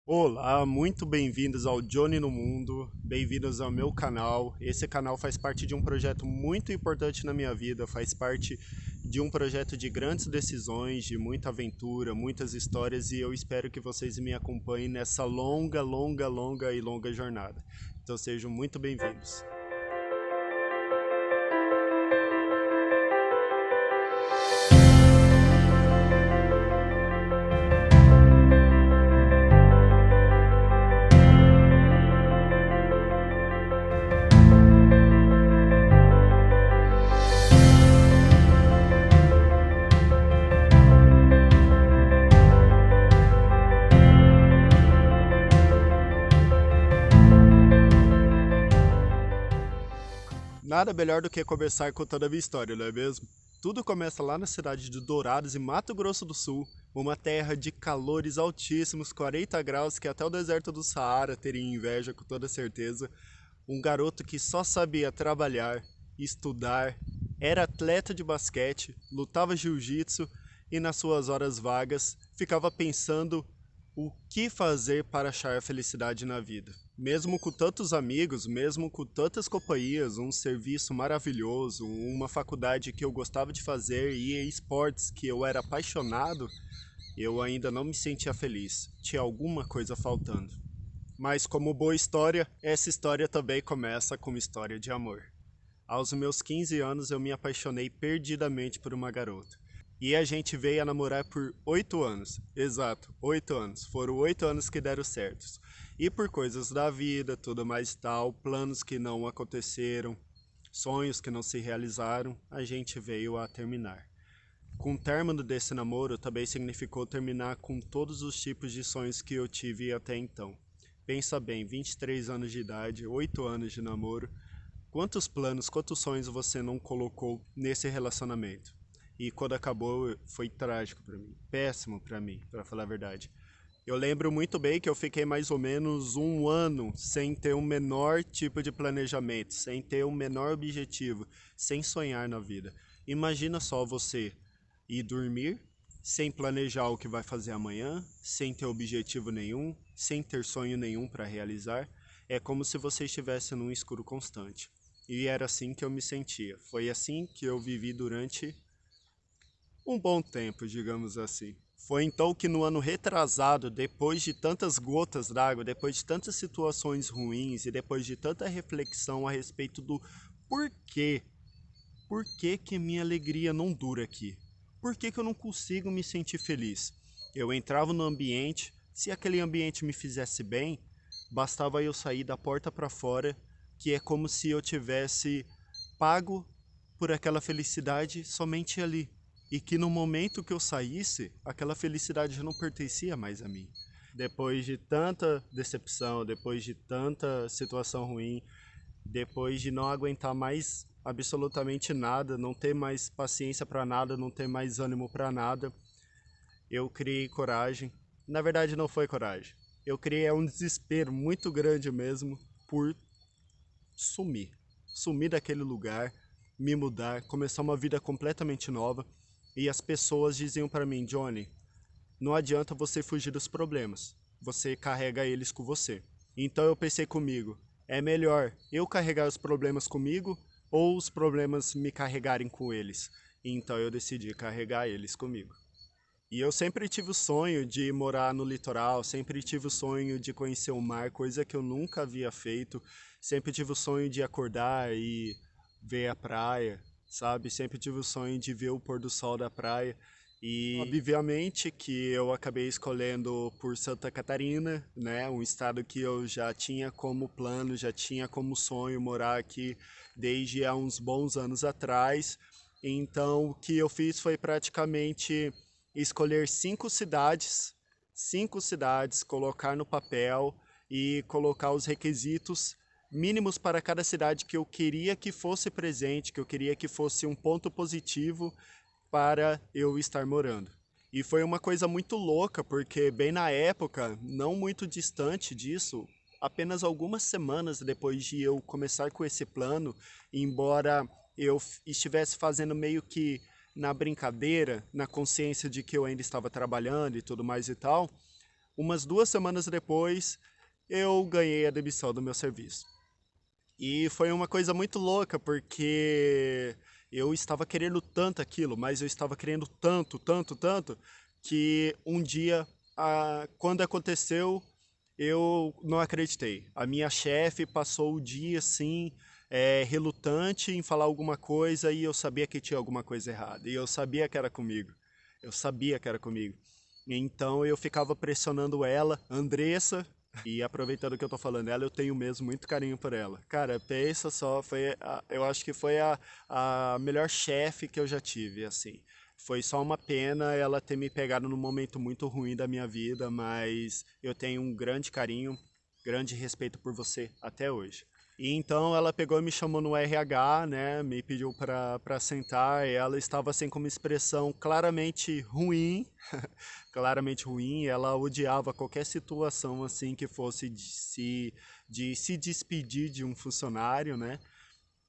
Olá, muito bem-vindos ao Johnny no Mundo, bem-vindos ao meu canal. Esse canal faz parte de um projeto muito importante na minha vida, faz parte de um projeto de grandes decisões, de muita aventura, muitas histórias e eu espero que vocês me acompanhem nessa longa jornada. Então sejam muito bem-vindos. Nada melhor do que começar contando a minha história, não é mesmo? Tudo começa lá na cidade de Dourados, em Mato Grosso do Sul, uma terra de calores altíssimos, 40 graus, que até o deserto do Saara teria inveja com toda certeza. Um garoto que só sabia trabalhar, estudar, era atleta de basquete, lutava jiu-jitsu e nas suas horas vagas ficava pensando o que fazer para achar a felicidade na vida. Mesmo com tantos amigos, mesmo com tantas companhias, um serviço maravilhoso, uma faculdade que eu gostava de fazer e esportes que eu era apaixonado, eu ainda não me sentia feliz. Tinha alguma coisa faltando. Mas como boa história, essa história também começa com uma história de amor. Aos meus 15 anos eu me apaixonei perdidamente por uma garota. E a gente veio a namorar por 8 anos. Exato, 8 anos. Foram 8 anos que deram certos. E por coisas da vida, tudo mais tal, planos que não aconteceram, sonhos que não se realizaram, a gente veio a terminar. Com o término desse namoro também significou terminar com todos os tipos de sonhos que eu tive até então. Pensa bem, 23 anos de idade, 8 anos de namoro. Quantos planos, quantos sonhos você não colocou nesse relacionamento? E quando acabou foi trágico pra mim, péssimo pra mim, pra falar a verdade. Eu lembro muito bem que eu fiquei mais ou menos um ano sem ter um menor tipo de planejamento, sem ter um menor objetivo, sem sonhar na vida. Imagina só você ir dormir sem planejar o que vai fazer amanhã, sem ter objetivo nenhum, sem ter sonho nenhum para realizar. É como se você estivesse num escuro constante. E era assim que eu me sentia. Foi assim que eu vivi durante um bom tempo, digamos assim. Foi então que no ano retrasado, depois de tantas gotas d'água, depois de tantas situações ruins e depois de tanta reflexão a respeito do porquê, por que minha alegria não dura aqui? Por que eu não consigo me sentir feliz? Eu entrava no ambiente, se aquele ambiente me fizesse bem, bastava eu sair da porta para fora, que é como se eu tivesse pago por aquela felicidade somente ali. E que no momento que eu saísse, aquela felicidade já não pertencia mais a mim. Depois de tanta decepção, depois de tanta situação ruim, depois de não aguentar mais absolutamente nada, não ter mais paciência para nada, não ter mais ânimo para nada, eu criei coragem. Na verdade, não foi coragem. Eu criei um desespero muito grande mesmo por sumir. Sumir daquele lugar, me mudar, começar uma vida completamente nova. E as pessoas diziam para mim, Johnny, não adianta você fugir dos problemas. Você carrega eles com você. Então eu pensei comigo, é melhor eu carregar os problemas comigo ou os problemas me carregarem com eles. Então eu decidi carregar eles comigo. E eu sempre tive o sonho de morar no litoral, sempre tive o sonho de conhecer o mar, coisa que eu nunca havia feito. Sempre tive o sonho de acordar e ver a praia, sabe? Sempre tive o sonho de ver o pôr do sol da praia. E obviamente que eu acabei escolhendo por Santa Catarina, né? Um estado que eu já tinha como plano, já tinha como sonho morar aqui desde há uns bons anos atrás. Então o que eu fiz foi praticamente escolher cinco cidades, colocar no papel e colocar os requisitos mínimos para cada cidade que eu queria que fosse presente, que eu queria que fosse um ponto positivo para eu estar morando. E foi uma coisa muito louca, porque bem na época, não muito distante disso, apenas algumas semanas depois de eu começar com esse plano, embora eu estivesse fazendo meio que na brincadeira, na consciência de que eu ainda estava trabalhando e tudo mais e tal, Umas 2 semanas depois, eu ganhei a demissão do meu serviço. E foi uma coisa muito louca, porque eu estava querendo tanto aquilo, mas eu estava querendo tanto, tanto, tanto, que um dia, quando aconteceu, eu não acreditei. A minha chefe passou o dia assim, relutante em falar alguma coisa e eu sabia que tinha alguma coisa errada. E eu sabia que era comigo. Eu sabia que era comigo. Então eu ficava pressionando ela, Andressa, e aproveitando que eu tô falando dela, eu tenho mesmo muito carinho por ela. Cara, pensa só, eu acho que foi a melhor chefe que eu já tive, assim. Foi só uma pena ela ter me pegado num momento muito ruim da minha vida, mas eu tenho um grande carinho, grande respeito por você até hoje. E então ela pegou e me chamou no RH, né? Me pediu para sentar. E ela estava assim com uma expressão claramente ruim, claramente ruim. Ela odiava qualquer situação assim que fosse de se despedir de um funcionário, né?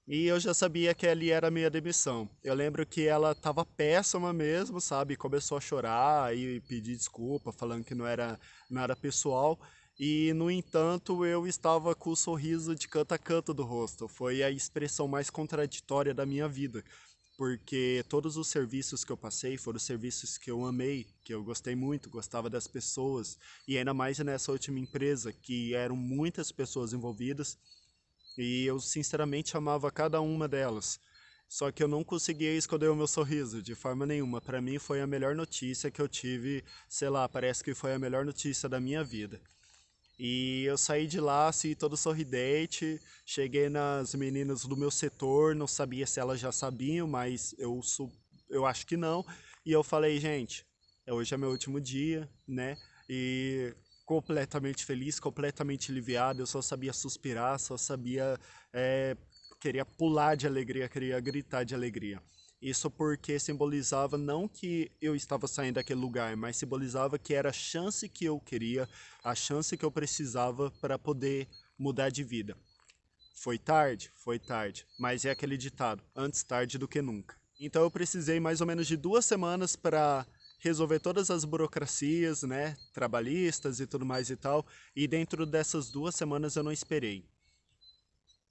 E eu já sabia que ali era a minha demissão. Eu lembro que ela estava péssima mesmo, sabe? Começou a chorar e pedir desculpa, falando que não era nada pessoal. E, no entanto, eu estava com o sorriso de canto a canto do rosto. Foi a expressão mais contraditória da minha vida. Porque todos os serviços que eu passei foram serviços que eu amei, que eu gostei muito, gostava das pessoas. E ainda mais nessa última empresa, que eram muitas pessoas envolvidas e eu sinceramente amava cada uma delas. Só que eu não conseguia esconder o meu sorriso de forma nenhuma. Para mim foi a melhor notícia que eu tive, sei lá, parece que foi a melhor notícia da minha vida. E eu saí de lá assim, todo sorridente, cheguei nas meninas do meu setor, não sabia se elas já sabiam, mas eu acho que não. E eu falei, gente, hoje é meu último dia, né? E completamente feliz, completamente aliviado, eu só sabia suspirar, só sabia, é, queria pular de alegria, queria gritar de alegria. Isso porque simbolizava não que eu estava saindo daquele lugar, mas simbolizava que era a chance que eu queria, a chance que eu precisava para poder mudar de vida. Foi tarde, mas é aquele ditado, antes tarde do que nunca. Então eu precisei mais ou menos de 2 semanas para resolver todas as burocracias, né, trabalhistas e tudo mais e tal, e dentro dessas 2 semanas eu não esperei.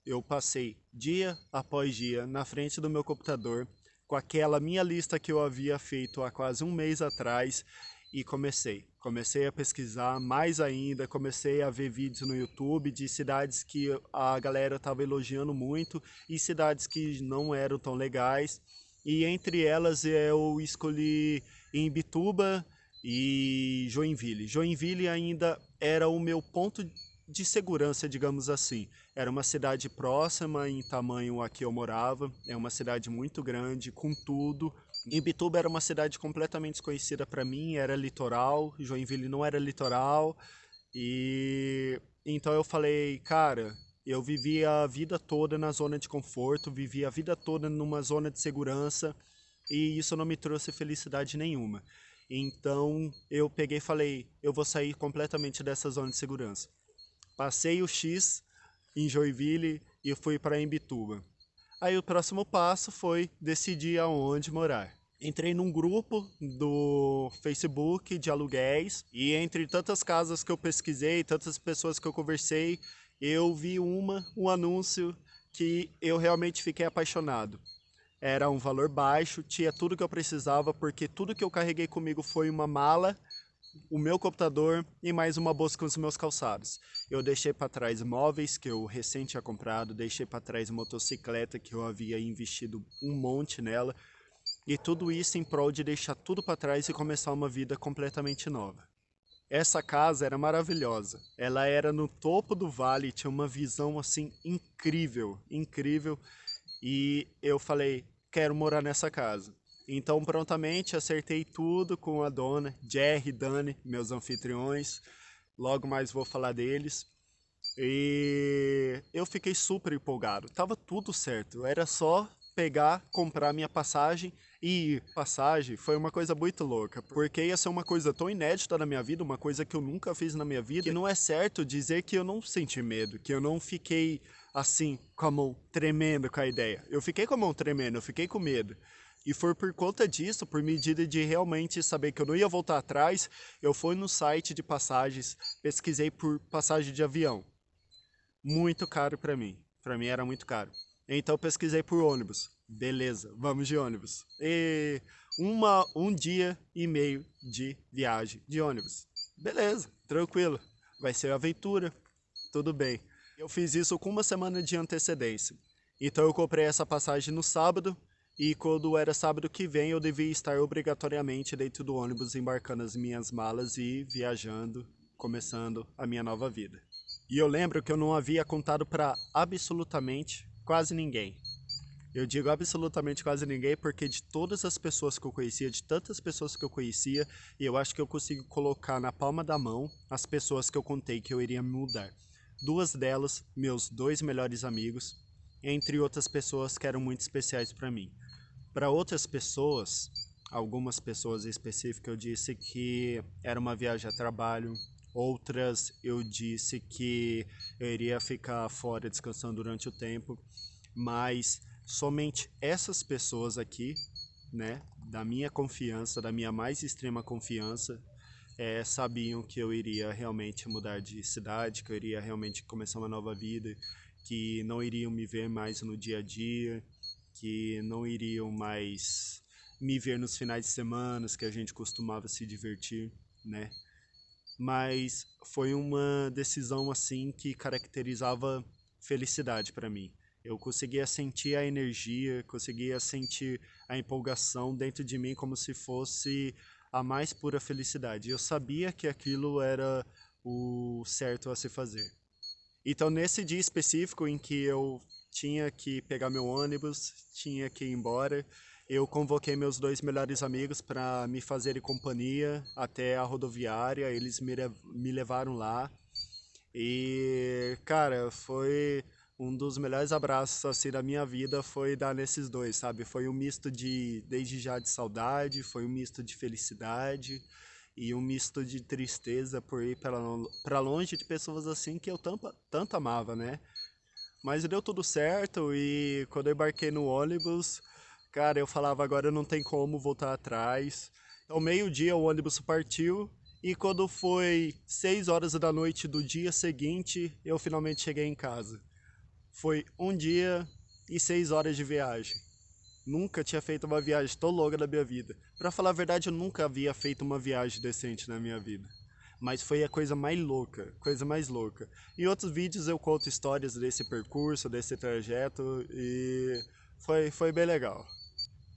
Eu passei dia após dia na frente do meu computador com aquela minha lista que eu havia feito há quase um mês atrás e comecei a pesquisar mais ainda, comecei a ver vídeos no YouTube de cidades que a galera estava elogiando muito e cidades que não eram tão legais. E entre elas eu escolhi Imbituba e Joinville. Joinville ainda era o meu ponto de segurança, digamos assim. Era uma cidade próxima em tamanho a que eu morava, é uma cidade muito grande, com tudo. Imbituba era uma cidade completamente desconhecida para mim, era litoral, Joinville não era litoral, e então eu falei, cara, eu vivi a vida toda na zona de conforto, vivi a vida toda numa zona de segurança, e isso não me trouxe felicidade nenhuma. Então eu peguei e falei, eu vou sair completamente dessa zona de segurança. Passei o X em Joinville e fui para Imbituba. Aí o próximo passo foi decidir aonde morar. Entrei num grupo do Facebook de aluguéis e entre tantas casas que eu pesquisei, tantas pessoas que eu conversei, eu vi um anúncio que eu realmente fiquei apaixonado. Era um valor baixo, tinha tudo que eu precisava, porque tudo que eu carreguei comigo foi uma mala, o meu computador e mais uma bolsa com os meus calçados. Eu deixei para trás móveis que eu recém tinha comprado, deixei para trás motocicleta que eu havia investido um monte nela, e tudo isso em prol de deixar tudo para trás e começar uma vida completamente nova. Essa casa era maravilhosa. Ela era no topo do vale, tinha uma visão assim incrível, incrível. E eu falei, quero morar nessa casa. Então, prontamente, acertei tudo com a dona, Jerry e Dani, meus anfitriões. Logo mais vou falar deles. E eu fiquei super empolgado. Tava tudo certo. Era só pegar, comprar minha passagem e ir. Passagem foi uma coisa muito louca, porque ia ser uma coisa tão inédita na minha vida, uma coisa que eu nunca fiz na minha vida, que não é certo dizer que eu não senti medo, que eu não fiquei assim, com a mão tremendo com a ideia. Eu fiquei com a mão tremendo, eu fiquei com medo. E foi por conta disso, por medida de realmente saber que eu não ia voltar atrás, eu fui no site de passagens, pesquisei por passagem de avião. Muito caro para mim era muito caro. Então eu pesquisei por ônibus. Beleza, vamos de ônibus. E um dia e meio de viagem de ônibus. Beleza, tranquilo. Vai ser aventura, tudo bem. Eu fiz isso com uma semana de antecedência. Então eu comprei essa passagem no sábado e quando era sábado que vem eu devia estar obrigatoriamente dentro do ônibus embarcando as minhas malas e viajando, começando a minha nova vida. E eu lembro que eu não havia contado para absolutamente quase ninguém. Eu digo absolutamente quase ninguém porque de todas as pessoas que eu conhecia, de tantas pessoas que eu conhecia, eu acho que eu consigo colocar na palma da mão as pessoas que eu contei que eu iria me mudar. Duas delas, meus dois melhores amigos, entre outras pessoas que eram muito especiais para mim. Para outras pessoas, algumas pessoas em específico, eu disse que era uma viagem a trabalho. Outras eu disse que eu iria ficar fora descansando durante o tempo, mas somente essas pessoas aqui, né, da minha confiança, da minha mais extrema confiança, sabiam que eu iria realmente mudar de cidade, que eu iria realmente começar uma nova vida, que não iriam me ver mais no dia a dia, que não iriam mais me ver nos finais de semana, que a gente costumava se divertir, né? Mas foi uma decisão assim que caracterizava felicidade para mim. Eu conseguia sentir a energia, conseguia sentir a empolgação dentro de mim como se fosse a mais pura felicidade. Eu sabia que aquilo era o certo a se fazer. Então, nesse dia específico em que eu tinha que pegar meu ônibus, tinha que ir embora, eu convoquei meus dois melhores amigos para me fazerem companhia até a rodoviária. Eles me levaram lá e, cara, foi um dos melhores abraços assim da minha vida foi dar nesses dois, sabe? Foi um misto de desde já de saudade, foi um misto de felicidade e um misto de tristeza por ir para longe de pessoas assim que eu tanto amava, né? Mas deu tudo certo e quando eu embarquei no ônibus, cara, eu falava agora não tem como voltar atrás. Ao meio-dia o ônibus partiu e quando foi 6 horas da noite do dia seguinte, eu finalmente cheguei em casa. Foi um dia e 6 horas de viagem. Nunca tinha feito uma viagem tão longa na minha vida. Pra falar a verdade, eu nunca havia feito uma viagem decente na minha vida. Mas foi a coisa mais louca, coisa mais louca. Em outros vídeos eu conto histórias desse percurso, desse trajeto e foi bem legal.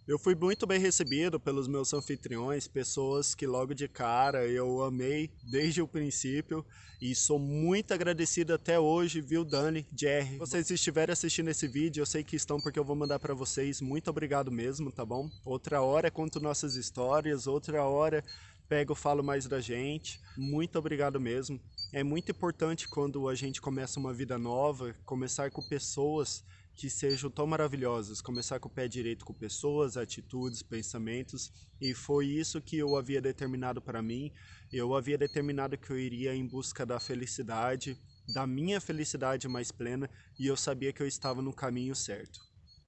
Eu fui muito bem recebido pelos meus anfitriões, pessoas que logo de cara eu amei desde o princípio e sou muito agradecido até hoje, viu, Dani, Jerry? Se vocês estiverem assistindo esse vídeo, eu sei que estão porque eu vou mandar para vocês. Muito obrigado mesmo, tá bom? Outra hora conto nossas histórias, outra hora pego, falo mais da gente. Muito obrigado mesmo. É muito importante quando a gente começa uma vida nova, começar com pessoas que sejam tão maravilhosas, começar com o pé direito com pessoas, atitudes, pensamentos, e foi isso que eu havia determinado para mim. Eu havia determinado que eu iria em busca da felicidade, da minha felicidade mais plena, e eu sabia que eu estava no caminho certo.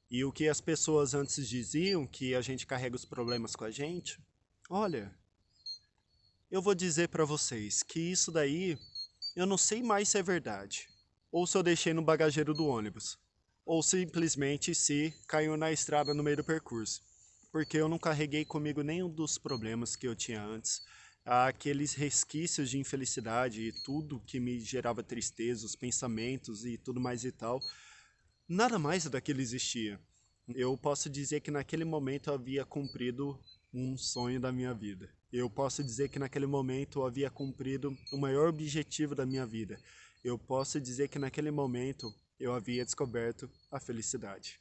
E o que as pessoas antes diziam, que a gente carrega os problemas com a gente, olha, eu vou dizer para vocês que isso daí eu não sei mais se é verdade, ou se eu deixei no bagageiro do ônibus, ou simplesmente se caiu na estrada no meio do percurso, porque eu não carreguei comigo nenhum dos problemas que eu tinha antes, aqueles resquícios de infelicidade e tudo que me gerava tristeza, os pensamentos e tudo mais e tal, nada mais daquilo existia. Eu posso dizer que naquele momento eu havia cumprido um sonho da minha vida. Eu posso dizer que naquele momento eu havia cumprido o maior objetivo da minha vida. Eu posso dizer que naquele momento eu havia descoberto a felicidade.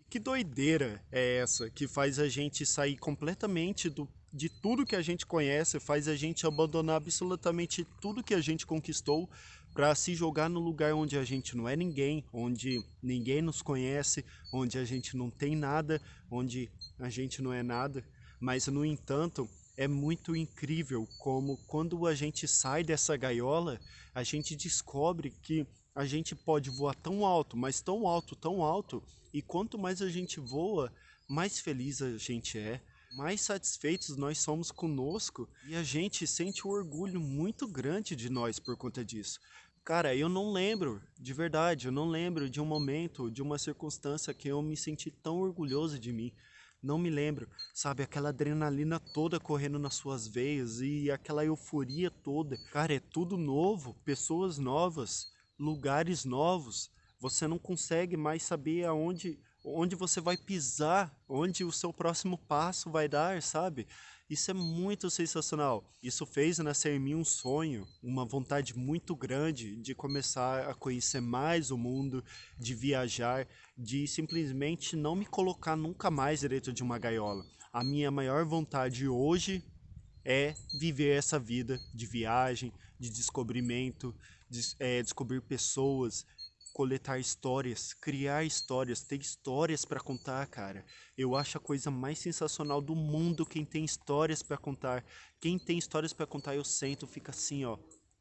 Que doideira é essa que faz a gente sair completamente de tudo que a gente conhece, faz a gente abandonar absolutamente tudo que a gente conquistou para se jogar no lugar onde a gente não é ninguém, onde ninguém nos conhece, onde a gente não tem nada, onde a gente não é nada. Mas, no entanto, é muito incrível como quando a gente sai dessa gaiola, a gente descobre que a gente pode voar tão alto, mas tão alto, e quanto mais a gente voa, mais feliz a gente é, mais satisfeitos nós somos conosco e a gente sente um orgulho muito grande de nós por conta disso. Cara, eu não lembro, de verdade, eu não lembro de um momento, de uma circunstância que eu me senti tão orgulhoso de mim. Não me lembro, sabe, aquela adrenalina toda correndo nas suas veias e aquela euforia toda. Cara, é tudo novo, pessoas novas, lugares novos. Você não consegue mais saber onde você vai pisar, onde o seu próximo passo vai dar, sabe? Isso é muito sensacional. Isso fez nascer em mim um sonho, uma vontade muito grande de começar a conhecer mais o mundo, de viajar, de simplesmente não me colocar nunca mais dentro de uma gaiola. A minha maior vontade hoje é viver essa vida de viagem, de descobrimento, descobrir pessoas, coletar histórias, criar histórias, ter histórias para contar, cara. Eu acho a coisa mais sensacional do mundo quem tem histórias para contar. Quem tem histórias para contar, eu sento, fica assim, ó,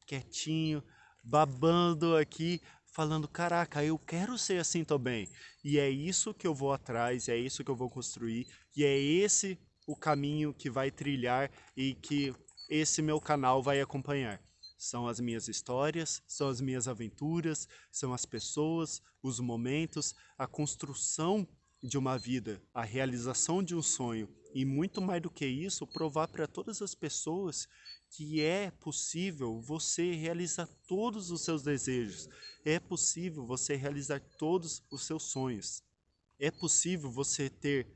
quietinho, babando aqui, falando, caraca, eu quero ser assim também. E é isso que eu vou atrás, é isso que eu vou construir, e é esse o caminho que vai trilhar e que esse meu canal vai acompanhar. São as minhas histórias, são as minhas aventuras, são as pessoas, os momentos, a construção de uma vida, a realização de um sonho e muito mais do que isso, provar para todas as pessoas que é possível você realizar todos os seus desejos, é possível você realizar todos os seus sonhos, é possível você ter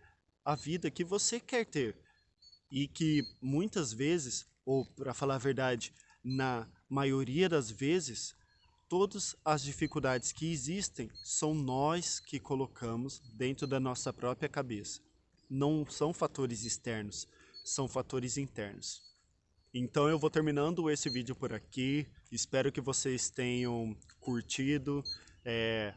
a vida que você quer ter e que muitas vezes, ou para falar a verdade, na maioria das vezes, todas as dificuldades que existem são nós que colocamos dentro da nossa própria cabeça. Não são fatores externos, são fatores internos. Então eu vou terminando esse vídeo por aqui. Espero que vocês tenham curtido,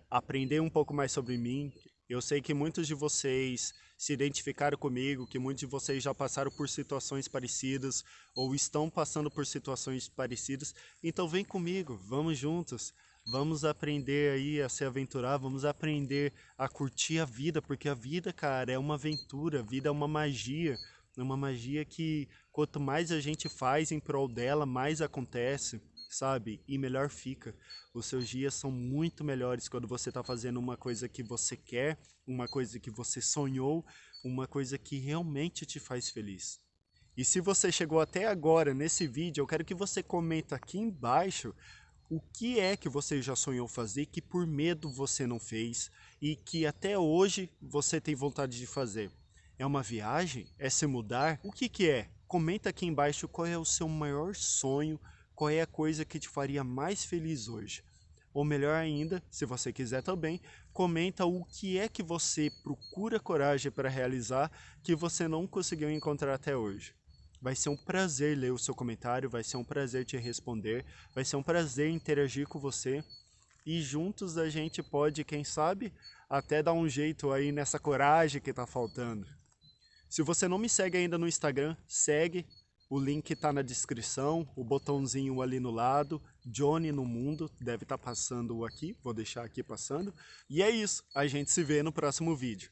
aprender um pouco mais sobre mim. Eu sei que muitos de vocês se identificaram comigo, que muitos de vocês já passaram por situações parecidas ou estão passando por situações parecidas. Então vem comigo, vamos juntos. Vamos aprender aí a se aventurar, vamos aprender a curtir a vida, porque a vida, cara, é uma aventura, a vida é uma magia que quanto mais a gente faz em prol dela, mais acontece, sabe? E melhor fica. Os seus dias são muito melhores quando você está fazendo uma coisa que você quer, uma coisa que você sonhou, uma coisa que realmente te faz feliz. E se você chegou até agora nesse vídeo, eu quero que você comenta aqui embaixo o que é que você já sonhou fazer que por medo você não fez e que até hoje você tem vontade de fazer. É uma viagem? É se mudar? O que que é? Comenta aqui embaixo qual é o seu maior sonho, qual é a coisa que te faria mais feliz hoje. Ou melhor ainda, se você quiser também, comenta o que é que você procura coragem para realizar que você não conseguiu encontrar até hoje. Vai ser um prazer ler o seu comentário, vai ser um prazer te responder, vai ser um prazer interagir com você. E juntos a gente pode, quem sabe, até dar um jeito aí nessa coragem que tá faltando. Se você não me segue ainda no Instagram, segue. O link está na descrição, o botãozinho ali no lado, Johnny no Mundo, deve estar passando aqui, vou deixar aqui passando. E é isso, a gente se vê no próximo vídeo.